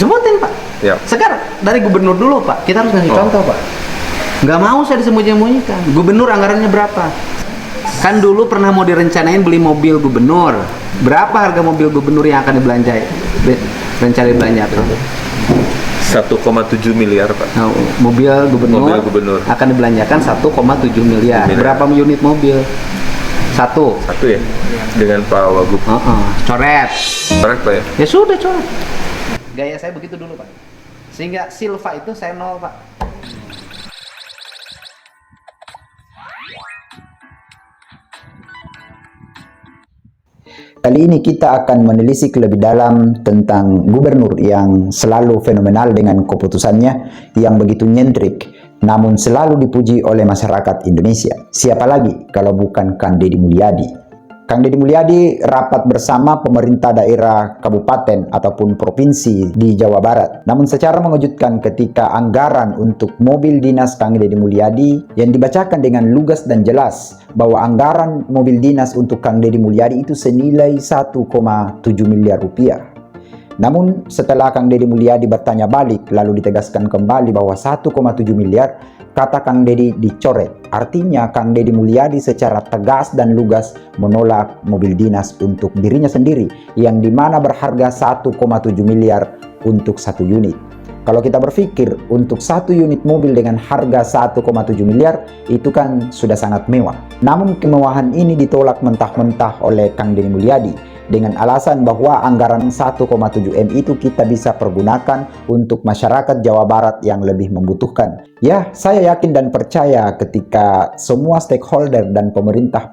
Sebutin Pak. Ya. Sekarang dari gubernur dulu Pak, kita harus kasih Oh. contoh Pak. Nggak mau saya disembunyi-sembunyikan. Gubernur anggarannya berapa? Kan dulu pernah mau direncanain beli mobil gubernur. Berapa harga mobil gubernur yang akan dibelanjai? Rencana dibelanjakan. 1,7 miliar Pak. Nah, mobil gubernur akan dibelanjakan 1,7 miliar. Berapa unit mobil? Satu ya? Dengan Pak Wagub. Coret. Coret Pak ya? Ya sudah coret. Gaya saya begitu dulu Pak. Sehingga Silva itu saya 0 Pak. Kali ini kita akan menelisik lebih dalam tentang gubernur yang selalu fenomenal dengan keputusannya yang begitu nyentrik, namun selalu dipuji oleh masyarakat Indonesia. Siapa lagi kalau bukan Kang Deddy Mulyadi? Kang Deddy Mulyadi rapat bersama pemerintah daerah kabupaten ataupun provinsi di Jawa Barat. Namun secara mengejutkan ketika anggaran untuk mobil dinas Kang Deddy Mulyadi yang dibacakan dengan lugas dan jelas bahwa anggaran mobil dinas untuk Kang Deddy Mulyadi itu senilai 1,7 miliar rupiah. Namun setelah Kang Deddy Mulyadi bertanya balik lalu ditegaskan kembali bahwa 1,7 miliar, kata Kang Deddy dicoret. Artinya Kang Deddy Mulyadi secara tegas dan lugas menolak mobil dinas untuk dirinya sendiri yang dimana berharga 1,7 miliar untuk satu unit. Kalau kita berpikir untuk satu unit mobil dengan harga 1,7 miliar itu kan sudah sangat mewah. Namun kemewahan ini ditolak mentah-mentah oleh Kang Deddy Mulyadi dengan alasan bahwa anggaran 1,7 M itu kita bisa pergunakan untuk masyarakat Jawa Barat yang lebih membutuhkan. Ya, saya yakin dan percaya ketika semua stakeholder dan pemerintah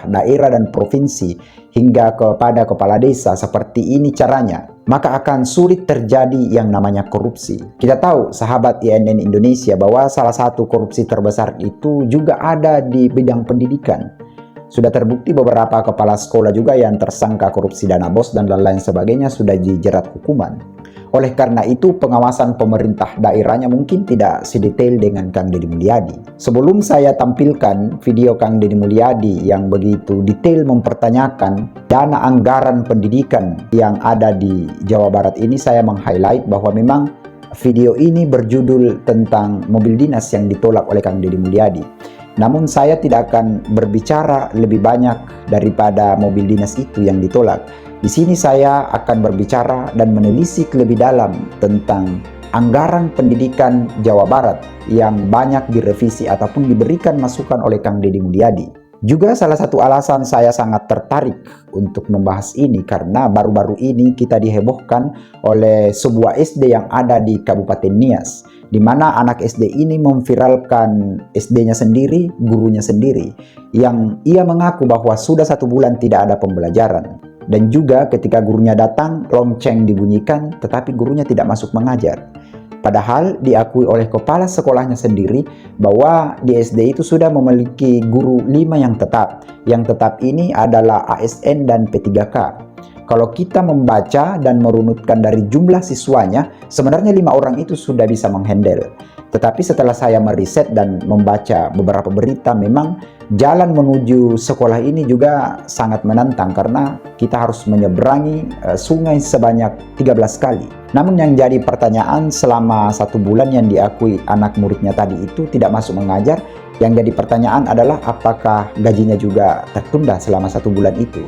daerah dan provinsi hingga kepada kepala desa seperti ini caranya, maka akan sulit terjadi yang namanya korupsi. Kita tahu, sahabat INN Indonesia, bahwa salah satu korupsi terbesar itu juga ada di bidang pendidikan. Sudah terbukti beberapa kepala sekolah juga yang tersangka korupsi dana BOS dan lain-lain sebagainya sudah dijerat hukuman. Oleh karena itu, pengawasan pemerintah daerahnya mungkin tidak sedetail dengan Kang Deddy Mulyadi. Sebelum saya tampilkan video Kang Deddy Mulyadi yang begitu detail mempertanyakan dana anggaran pendidikan yang ada di Jawa Barat ini, saya meng-highlight bahwa memang video ini berjudul tentang mobil dinas yang ditolak oleh Kang Deddy Mulyadi. Namun saya tidak akan berbicara lebih banyak daripada mobil dinas itu yang ditolak. Di sini saya akan berbicara dan menelisik lebih dalam tentang anggaran pendidikan Jawa Barat yang banyak direvisi ataupun diberikan masukan oleh Kang Deddy Mulyadi. Juga salah satu alasan saya sangat tertarik untuk membahas ini karena baru-baru ini kita dihebohkan oleh sebuah SD yang ada di Kabupaten Nias, di mana anak SD ini memviralkan SD-nya sendiri, gurunya sendiri, yang ia mengaku bahwa sudah 1 bulan tidak ada pembelajaran. Dan juga ketika gurunya datang, lonceng dibunyikan, tetapi gurunya tidak masuk mengajar. Padahal diakui oleh kepala sekolahnya sendiri bahwa di SD itu sudah memiliki guru 5 yang tetap. Yang tetap ini adalah ASN dan P3K. Kalau kita membaca dan merunutkan dari jumlah siswanya, sebenarnya 5 orang itu sudah bisa menghandle. Tetapi setelah saya meriset dan membaca beberapa berita, memang jalan menuju sekolah ini juga sangat menantang karena kita harus menyeberangi sungai sebanyak 13 kali. Namun yang jadi pertanyaan, selama 1 bulan yang diakui anak muridnya tadi itu tidak masuk mengajar, yang jadi pertanyaan adalah apakah gajinya juga tertunda selama 1 bulan itu.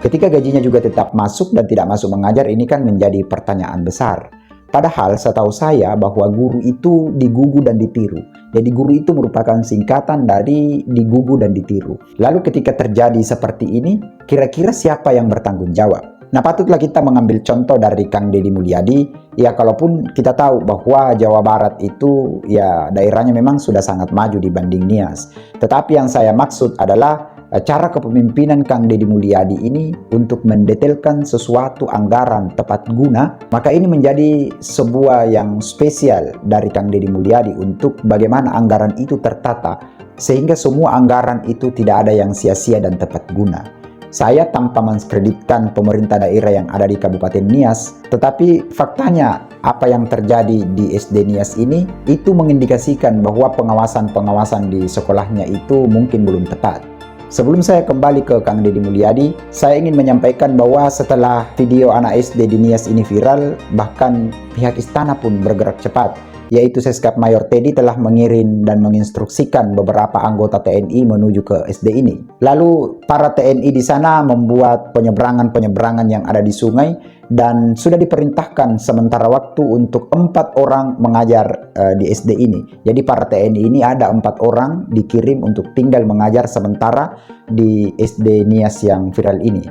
Ketika gajinya juga tetap masuk dan tidak masuk mengajar, ini kan menjadi pertanyaan besar. Padahal setahu saya bahwa guru itu digugu dan ditiru. Jadi guru itu merupakan singkatan dari digugu dan ditiru. Lalu ketika terjadi seperti ini, kira-kira siapa yang bertanggung jawab? Nah, patutlah kita mengambil contoh dari Kang Deddy Mulyadi. Ya, kalaupun kita tahu bahwa Jawa Barat itu ya daerahnya memang sudah sangat maju dibanding Nias. Tetapi yang saya maksud adalah cara kepemimpinan Kang Deddy Mulyadi ini untuk mendetailkan sesuatu anggaran tepat guna, maka ini menjadi sebuah yang spesial dari Kang Deddy Mulyadi untuk bagaimana anggaran itu tertata, sehingga semua anggaran itu tidak ada yang sia-sia dan tepat guna. Saya tanpa menskreditkan pemerintah daerah yang ada di Kabupaten Nias, tetapi faktanya apa yang terjadi di SD Nias ini itu mengindikasikan bahwa pengawasan-pengawasan di sekolahnya itu mungkin belum tepat. Sebelum saya kembali ke Kang Deddy Mulyadi, saya ingin menyampaikan bahwa setelah video anak SD di Nias ini viral, bahkan pihak istana pun bergerak cepat, yaitu Seskap Mayor Teddy telah mengirim dan menginstruksikan beberapa anggota TNI menuju ke SD ini. Lalu para TNI di sana membuat penyeberangan-penyeberangan yang ada di sungai dan sudah diperintahkan sementara waktu untuk 4 orang mengajar di SD ini. Jadi para TNI ini ada 4 orang dikirim untuk tinggal mengajar sementara di SD Nias yang viral ini.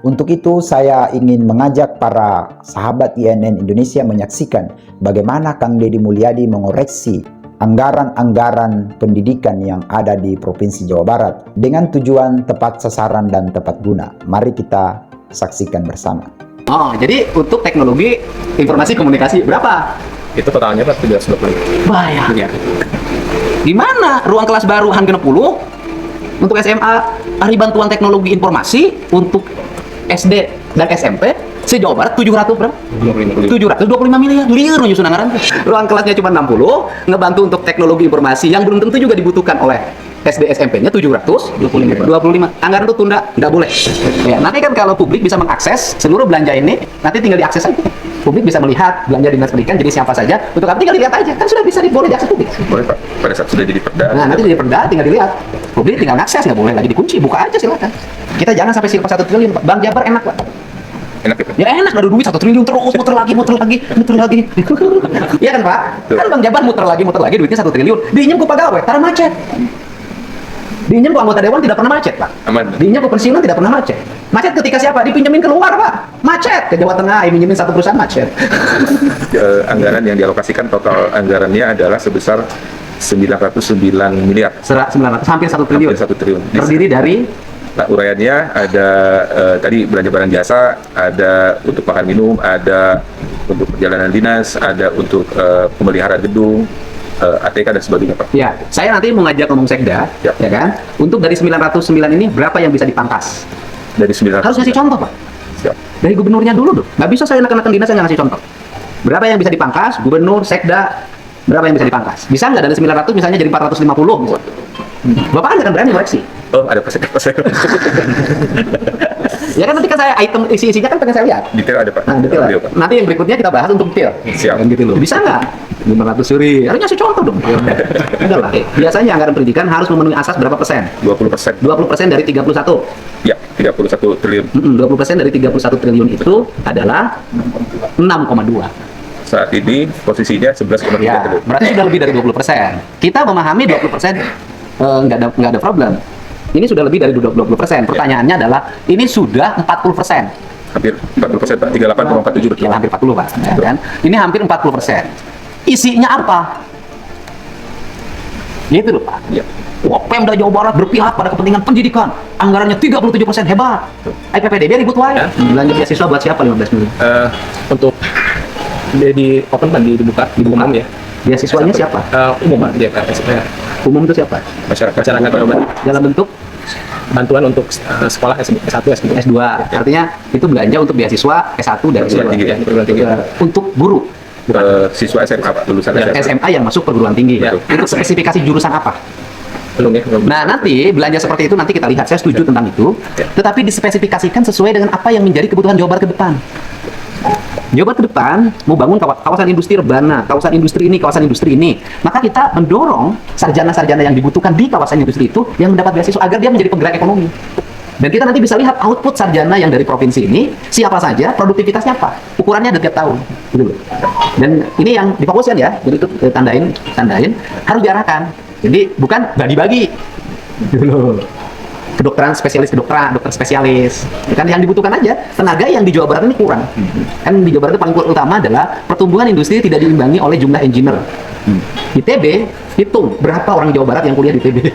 Untuk itu saya ingin mengajak para sahabat INN Indonesia menyaksikan bagaimana Kang Deddy Mulyadi mengoreksi anggaran-anggaran pendidikan yang ada di Provinsi Jawa Barat dengan tujuan tepat sasaran dan tepat guna. Mari kita saksikan bersama. Oh, jadi untuk teknologi informasi komunikasi berapa? Itu totalnya Pak 320. Bayar. Iya. Di mana ruang kelas baru Han 60 untuk SMA, hari bantuan teknologi informasi untuk SD dan SMP se-Jawa Barat 700 berapa? 725 miliar. Liar nyusun anggaran. Ruang kelasnya cuma 60, ngebantu untuk teknologi informasi yang belum tentu juga dibutuhkan oleh SD SMP-nya 725. Anggaran itu tunda, nggak boleh. Ya, nanti kan kalau publik bisa mengakses seluruh belanja ini, nanti tinggal diakses aja. Publik bisa melihat belanja dinas pendidikan jadi siapa saja. Untuk apa tinggal dilihat aja, kan sudah bisa boleh diakses publik. Boleh Pak, pada saat sudah jadi perda. Nah, nanti jadi perda tinggal dilihat. Publik tinggal akses, nggak boleh lagi dikunci, buka aja silakan. Kita jangan sampai silpa 1 triliun, Pak. Bang Jabar enak, Pak. Enak ya Pak? Ya enak, ada duit 1 triliun terus muter lagi. Iya kan Pak? Kan Bang Jabar muter lagi, duitnya 1 triliun. Diinjem ke pegawai, taruh macet. Diinjem ke anggota dewan tidak pernah macet, Pak. Aman. Diinjem ke pensiunan tidak pernah macet. Macet ketika siapa? Dipinjemin keluar, Pak. Macet. Ke Jawa Tengah, minjemin satu perusahaan macet. Anggaran yang dialokasikan total anggarannya adalah sebesar 909 miliar. 900, hampir 1 triliun. Hampir 1 triliun. Terdiri dari Nah, uraiannya ada tadi belanja barang jasa, ada untuk makan minum, ada untuk perjalanan dinas, ada untuk pemeliharaan gedung, ATK dan sebagainya, Pak. ya, saya nanti mau ngajak ngomong sekda, Ya. ya kan? Untuk dari 909 ini berapa yang bisa dipangkas? Dari 900. Harus ngasih contoh, Pak. Siap. Dari gubernurnya dulu dong. Nggak bisa saya enak-enakan dinas yang ngasih contoh. Berapa yang bisa dipangkas? Gubernur, sekda, berapa yang bisa dipangkas? Bisa nggak dari 900 misalnya jadi 450? Misalnya. Bapak kan akan berani koreksi. Oh, ada pas saya. Ya kan nanti kan saya item isi-isinya kan pengen saya lihat. Detail ada, Pak. Nah, detail. Video, Pak. Nanti yang berikutnya kita bahas untuk detail. Siap. Kan gitu loh. Bisa nggak? 500 suri. Harusnya ngasih contoh dong. Enggak, Pak. Biasanya anggaran pendidikan harus memenuhi asas berapa persen? 20%. 20% dari 31. Ya, 31 triliun. 20% dari 31 triliun itu adalah 6,2. Saat ini posisinya 11,3 Ya, triliun. berarti sudah lebih dari 20%. Kita memahami 20% nggak ada problem. Ini sudah lebih dari 20%. Pertanyaannya adalah, ini sudah 40%. Hampir 40%, Pak. 38,47 Ya, hampir 40, Pak. Ya, kan? Ini hampir 40%. Isinya apa? Gitu loh, Pak. Ya. Wah, Pemda Jawa Barat berpihak pada kepentingan pendidikan. Anggarannya 37%, hebat. IPPDB ribut wae. Belanja beasiswa buat siapa 15 miliar? Untuk di open kan dibuka umum ya. Beasiswanya siapa? Umum Pak, dia maksudnya Umum itu siapa? Masyarakat masyarakat Jawa Barat. Dalam bentuk Bantuan untuk sekolah S1, S2. S2. Artinya itu belanja untuk beasiswa S1 dan S2. Perguruan tinggi. Ya, perguruan tinggi. Untuk guru. Siswa SMA, Pak. Lulusan Ya, SMA. SMA yang masuk perguruan tinggi. Betul. Itu spesifikasi jurusan apa? Belum ya. Belum. Nah, nanti belanja seperti itu nanti kita lihat. Saya setuju tentang itu. Ya. Tetapi dispesifikasikan sesuai dengan apa yang menjadi kebutuhan Jawa Barat ke depan. Jawa Barat ke depan mau bangun kawasan industri urbana, kawasan industri ini. Maka kita mendorong sarjana-sarjana yang dibutuhkan di kawasan industri itu yang mendapat beasiswa agar dia menjadi penggerak ekonomi. Dan kita nanti bisa lihat output sarjana yang dari provinsi ini siapa saja, produktivitasnya apa, ukurannya ada tiap tahun, gitu loh. Dan ini yang difokuskan ya, jadi itu tandain, harus diarahkan. Jadi bukan bagi-bagi, gitu loh. Kedokteran spesialis, dokter spesialis. Kan yang dibutuhkan aja, tenaga yang di Jawa Barat ini kurang. Kan di Jawa Barat itu paling utama adalah pertumbuhan industri tidak diimbangi oleh jumlah engineer. ITB, hitung berapa orang Jawa Barat yang kuliah di ITB.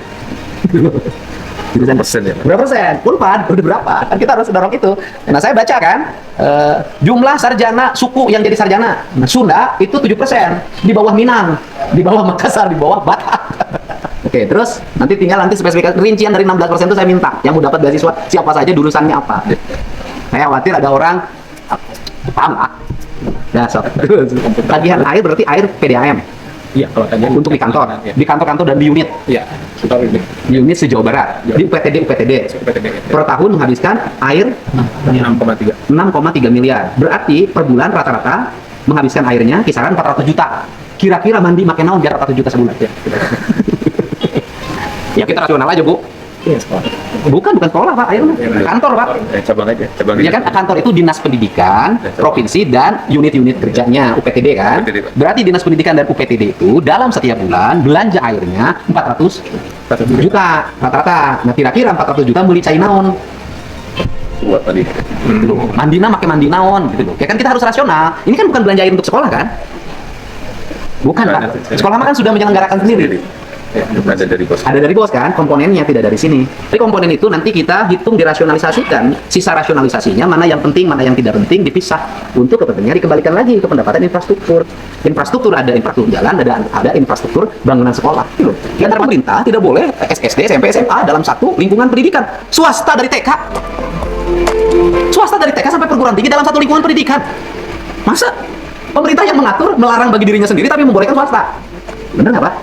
Persen ya, Pak? Berapa persen? Unpad, udah berapa? Kan kita harus dorong itu. Nah, saya baca kan, jumlah sarjana suku yang jadi sarjana. Nah, Sunda itu 7%, di bawah Minang, di bawah Makassar, di bawah Batak. Oke, terus nanti tinggal spesifikasi rincian dari 16% itu saya minta. Yang mau dapat beasiswa siapa saja, jurusannya apa. Saya khawatir ada orang, paham lah. Ya, so. Terus, tagihan air berarti air PDAM. Iya, kalau tadi untuk di kantor, ya. di kantor-kantor dan di unit, Iya, sekitar ini. di unit se-Jawa Barat, di UPTD PTD. per tahun menghabiskan air 6,3. 6,3 miliar. Berarti per bulan rata-rata menghabiskan airnya kisaran 400 juta. Kira-kira mandi makin naon biar 400 juta sebulan. Ya kita rasional aja, Bu. Iya, sekolah. Bukan sekolah, Pak, airnya. Kantor, Pak. Cabang aja, cabang Ya kan, kantor itu dinas pendidikan, provinsi, dan unit-unit kerjanya UPTD kan. UPTD, Pak. Berarti dinas pendidikan dan UPTD itu dalam setiap bulan belanja airnya 400 juta rata-rata. Nah kira-kira 400 juta beli cai naon. buat tadi. Gitu loh. Mandina pakai mandi naon gitu loh. Ya kan kita harus rasional. Ini kan bukan belanja air untuk sekolah kan? Bukan, Pak. Sekolah mah kan sudah menyelenggarakan sendiri. Ya, ada dari bos. Ada dari bos kan, komponennya tidak dari sini. Tapi komponen itu nanti kita hitung dirasionalisasikan, sisa rasionalisasinya mana yang penting, mana yang tidak penting dipisah untuk kepentingannya dikembalikan lagi ke pendapatan infrastruktur. Infrastruktur ada infrastruktur jalan, ada infrastruktur bangunan sekolah. Gitu. Dan pemerintah tidak boleh SD, SMP, SMA dalam satu lingkungan pendidikan. Swasta dari TK sampai perguruan tinggi dalam satu lingkungan pendidikan. Masa pemerintah yang mengatur melarang bagi dirinya sendiri tapi membolehkan swasta? Bener nggak, Pak?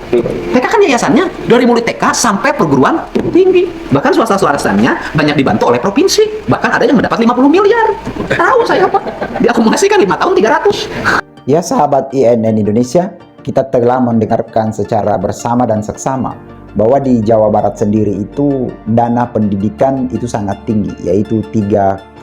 TK kan yayasannya dari mulai TK sampai perguruan tinggi. Bahkan swasta-swastanya banyak dibantu oleh provinsi. Bahkan ada yang mendapat 50 miliar. Tahu saya, Pak. Diakumulasikan 5 tahun 300. Ya sahabat INN Indonesia, kita telah mendengarkan secara bersama dan seksama bahwa di Jawa Barat sendiri itu dana pendidikan itu sangat tinggi, yaitu 37%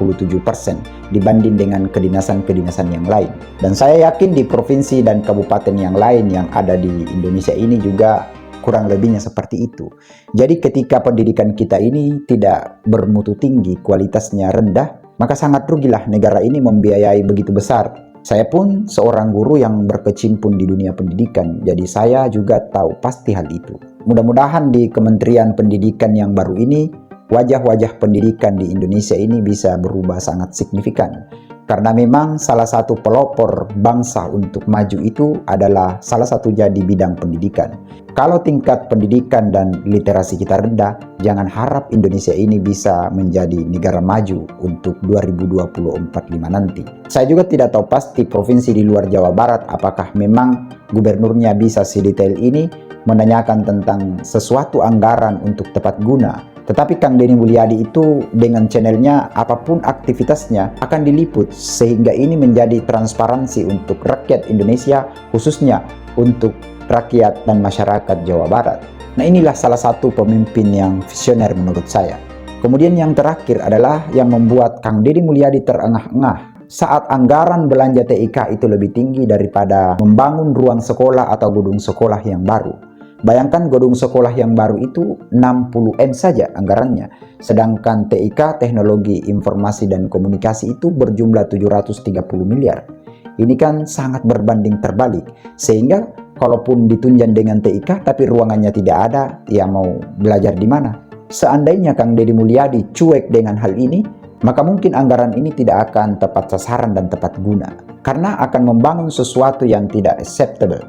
dibanding dengan kedinasan-kedinasan yang lain. Dan saya yakin di provinsi dan kabupaten yang lain yang ada di Indonesia ini juga kurang lebihnya seperti itu. Jadi ketika pendidikan kita ini tidak bermutu tinggi, kualitasnya rendah, maka sangat rugilah negara ini membiayai begitu besar. Saya pun seorang guru yang berkecimpung di dunia pendidikan, jadi saya juga tahu pasti hal itu. Mudah-mudahan di Kementerian Pendidikan yang baru ini, wajah-wajah pendidikan di Indonesia ini bisa berubah sangat signifikan. Karena memang salah satu pelopor bangsa untuk maju itu adalah salah satunya di bidang pendidikan. Kalau tingkat pendidikan dan literasi kita rendah, jangan harap Indonesia ini bisa menjadi negara maju untuk 2024-5 nanti. Saya juga tidak tahu pasti provinsi di luar Jawa Barat apakah memang gubernurnya bisa sedetail ini menanyakan tentang sesuatu anggaran untuk tepat guna. Tetapi Kang Denny Mulyadi itu dengan channelnya apapun aktivitasnya akan diliput sehingga ini menjadi transparansi untuk rakyat Indonesia, khususnya untuk rakyat dan masyarakat Jawa Barat. Nah inilah salah satu pemimpin yang visioner menurut saya. Kemudian yang terakhir adalah yang membuat Kang Denny Mulyadi terengah-engah saat anggaran belanja TIK itu lebih tinggi daripada membangun ruang sekolah atau gedung sekolah yang baru. Bayangkan gedung sekolah yang baru itu 60M saja anggarannya, sedangkan TIK Teknologi Informasi dan Komunikasi itu berjumlah 730 miliar. Ini kan sangat berbanding terbalik, sehingga kalaupun ditunjang dengan TIK tapi ruangannya tidak ada, ya mau belajar di mana? Seandainya Kang Denny Mulyadi cuek dengan hal ini, maka mungkin anggaran ini tidak akan tepat sasaran dan tepat guna, karena akan membangun sesuatu yang tidak acceptable.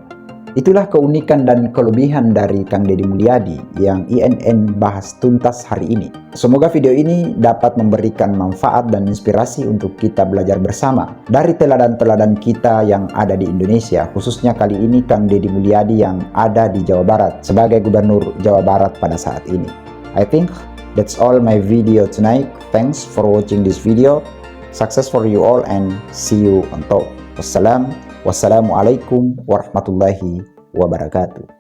Itulah keunikan dan kelebihan dari Kang Denny Mulyadi yang INN bahas tuntas hari ini. Semoga video ini dapat memberikan manfaat dan inspirasi untuk kita belajar bersama dari teladan-teladan kita yang ada di Indonesia, khususnya kali ini Kang Denny Mulyadi yang ada di Jawa Barat sebagai Gubernur Jawa Barat pada saat ini. I think that's all my video tonight. Thanks for watching this video. Success for you all and see you on top. Wassalamualaikum warahmatullahi wabarakatuh.